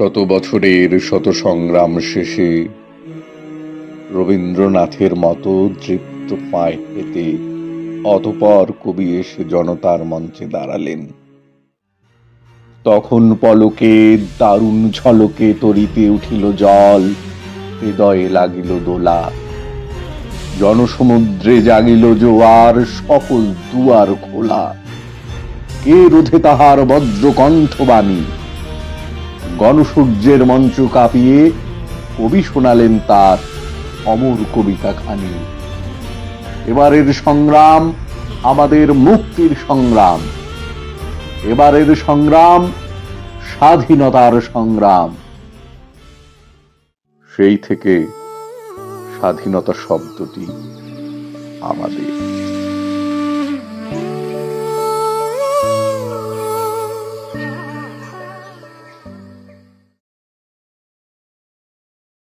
শত বছরের শত সংগ্রাম শেষে রবীন্দ্রনাথের মতো তৃপ্ত পায় পেতে অতঃপর কবি এসে জনতার মঞ্চে দাঁড়ালেন। তখন পলকে দারুণ ঝলকে তরিতে উঠিল জল, হৃদয়ে লাগিল দোলা। জনসমুদ্রে জাগিল জোয়ার, সকল দুয়ার খোলা। কে রোধে তাহার বজ্র কণ্ঠবাণী? গণসূর্যের মঞ্চ কাঁপিয়ে কবি শোনালেন তার অমর কবিতা খানি। এবারের সংগ্রাম আমাদের মুক্তির সংগ্রাম, এবারের সংগ্রাম স্বাধীনতার সংগ্রাম। সেই থেকে স্বাধীনতা শব্দটি আমাদের।